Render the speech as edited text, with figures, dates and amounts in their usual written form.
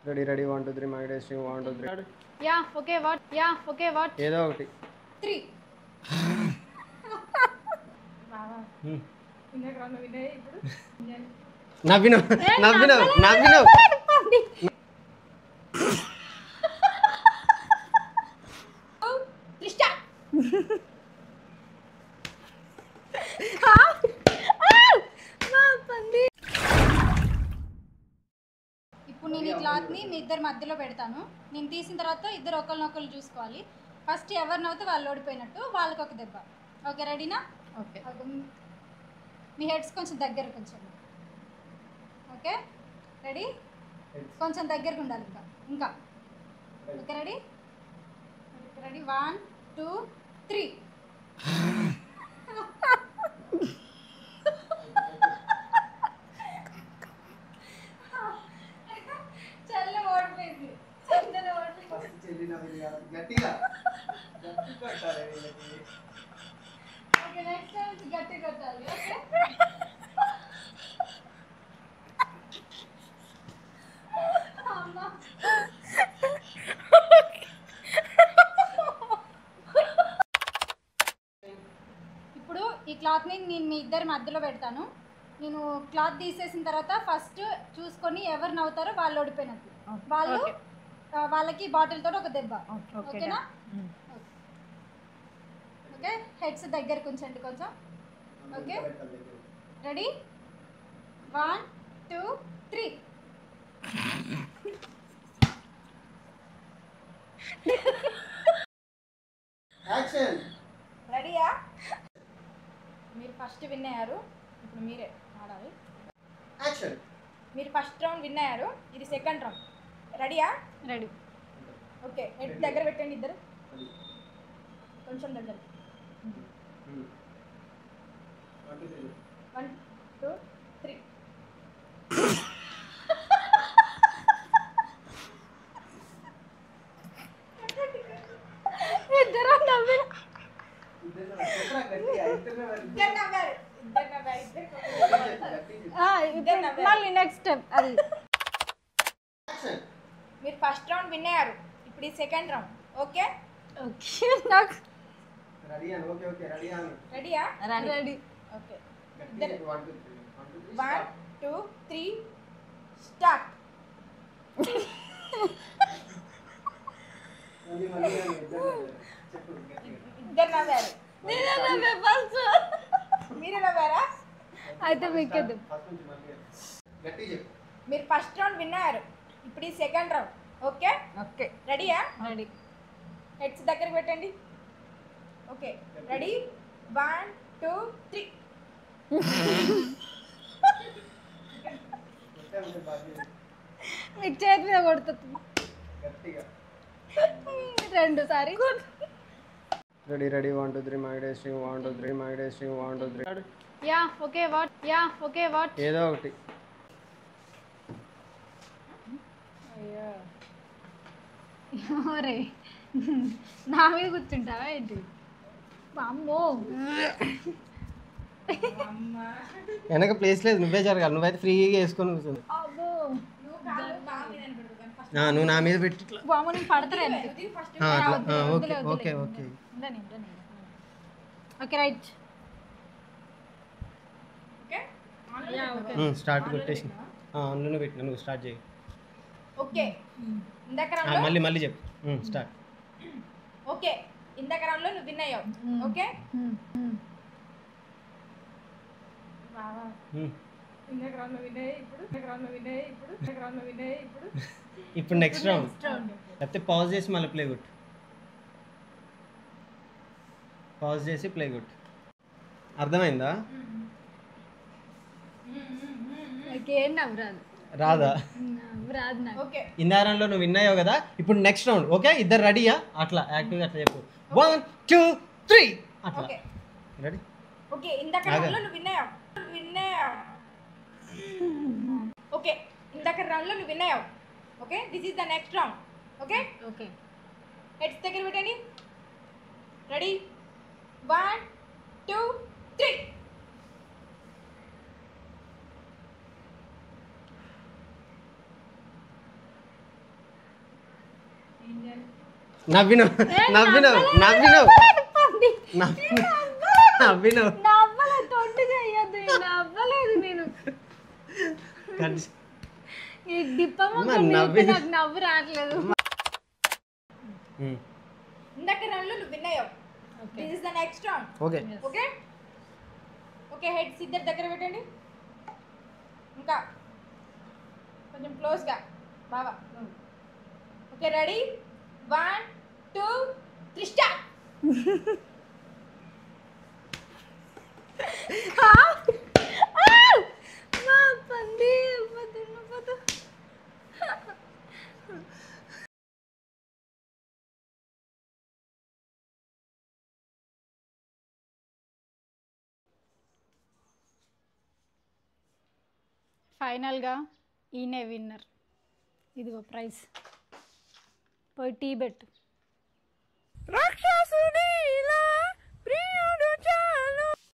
Ready ready 1 2 3 mic testing 1 2 3 Yeah, okay, what? ఏదో ఒకటి 3. బావా ఇందాక రౌండ్ వినే ఇప్పుడు నవ్వినావు నవ్వినావు నవ్వినావు లిస్టా ఇప్పుడు నేను ఈ క్లాత్ని మీ ఇద్దరి మధ్యలో పెడతాను. నేను తీసిన తర్వాత ఇద్దరు ఒకరినొకరు చూసుకోవాలి. ఫస్ట్ ఎవరు నవ్వుతే వాళ్ళు ఓడిపోయినట్టు, వాళ్ళకి ఒక దెబ్బ. ఓకే, రెడీనా? ఓకే. మీ హెడ్స్ కొంచెం దగ్గర కొంచెం. Okay ready? కొంచెం దగ్గరకు ఉండాలి ఇంకా ఇంకా. Okay ready? రెడీ 1 2 3. చెల్లి ఓడిపోయింది. చెల్లి ఓడిపోయింది. ఓకే, నెక్స్ట్ టైం గట్టి కొట్టాలి. ఓకే అమ్మా ఇప్పుడు ఈ క్లాత్ని నేను మీ ఇద్దరి మధ్యలో పెడతాను. నేను క్లాత్ తీసేసిన తర్వాత ఫస్ట్ చూసుకొని ఎవరు నవ్వుతారో వాళ్ళు ఓడిపోయినట్టు. వాళ్ళు వాళ్ళకి బాటిల్ తోటి ఒక దెబ్బ. ఓకేనా? ఓకే, హెడ్స్ దగ్గరకు ఉంచండి కొంచెం. Okay ready 1 2 3. యాక్షన్ రెడీయా? మీరు ఫస్ట్ విన్ అయ్యారు, ఇప్పుడు మీరే ఆడాలి. యాక్షన్ మీరు ఫస్ట్ రౌండ్ విన్ అయ్యారు, ఇది సెకండ్ రౌండ్. రెడీయా? రెడీ. ఓకే, హెడ్ దగ్గర పెట్టండి ఇద్దరు, కొంచెం దగ్గర. 1 2 3. ఇద్దరు నవ్వారు. మళ్ళీ నెక్స్ట్ స్టెప్ అది. మీరు ఫస్ట్ రౌండ్ విన్ అయ్యారు, ఇప్పుడు ఈ సెకండ్ రౌండ్. ఓకే ఓకే నాకు రెడీ అని ఓకే ఓకే రెడీ అని రెడీయా? రెడీ. Okay, 1 2 3 1 2 3 start. మళ్ళీ మళ్ళీ చెప్పు ఇద్దరు నవ్వారు. మీరే నవ్వారా? అయితే మీకే ఫస్ట్ నుంచి మళ్ళీ గట్టి చెప్పు. మీరు ఫస్ట్ రౌండ్ విన్ అయ్యారు, ఇప్పుడు ఈ సెకండ్ రౌండ్. ఓకే ఓకే రెడీయా? రెడీ. హెడ్స్ దగ్గరికి పెట్టండి. Okay ready 1 2 3. మీకు చేతి మీద కొడుతుంది గట్టిగా 2 సారి. Ready ready 1 2 3 mic testing 1 2 3 mic testing 1 2 3 Yeah, what? ఏదో ఒకటి. అయ్యో రే, నా మీద కూర్చుంటావా ఏంటి? అమ్మో వెనక ప్లేస్ లేదు, నువ్వే జరగాలి. నువ్వైతే ఫ్రీగా వేసుకొని కూర్చుంది. అబ్బో నువ్వు నా మీద పెట్టి ఇట్లా. బామ్మ నేను పడతారా okay okay okay okay right. Okay start కొట్టేసి అందులోనే పెట్టినా, నువ్వు స్టార్ట్ చేయి. ఓకే ఇందాక రౌండ్లో మళ్ళీ మళ్ళీ చెప్పు. స్టార్ట్. ఓకే ఇందాక రౌండ్లో నువ్వు విన్ అయ్యావు. ఓకే బావా ఇందాక రౌండ్లో విన్ అయ్యాయి, ఇప్పుడు ఇప్పుడు నెక్స్ట్ రౌండ్. లేకపోతే పాజ్ చేసి మళ్ళీ ప్లే కొట్టు. పాజ్ చేసి ప్లే కొట్టు. అర్థమైందా? నాకేం నవ్వురాదు. రాదా? నవ్వురాదు నాకు. ఓకే ఇందారంలో నువ్వు విన్ అయ్యావు కదా, ఇప్పుడు నెక్స్ట్ రౌండ్. ఓకే, ఇద్దరు రెడీయా? అట్లా యాక్టివ్గా అట్లా చెప్పు. 1 2 3 అట్లా. Okay ready? ఓకే ఇందాక రౌండ్లో నువ్వు విన్ అయ్యావు. ఓకే ఇందాక రౌండ్లో నువ్వు విన్ అయ్యావు. Okay this is the next round. Okay okay heads దగ్గర పెట్టండి. రెడీ 1 2 3. నవ్వినవు నవ్వినవు నవ్వినవు నవ్వినవు నవ్వలేదు, తొండి చెయ్యొద్దు, నవ్వలేదు నేను. ఈ డిప్పమ్మ నాకు నవ్వు రావట్లేదు. ఇందాక రన్లు నువ్వు విన్నాయో. This is the next round. Okay okay okay, heads ఇద్దరు దగ్గర పెట్టండి. ఇంకా కొంచెం క్లోజ్గా బావా. Okay ready, 1 2 3 start. ఫైనల్గా ఈయనే విన్నర్. ఇదిగో ప్రైజ్, పోయి టీ పెట్టు. రాక్షసుడి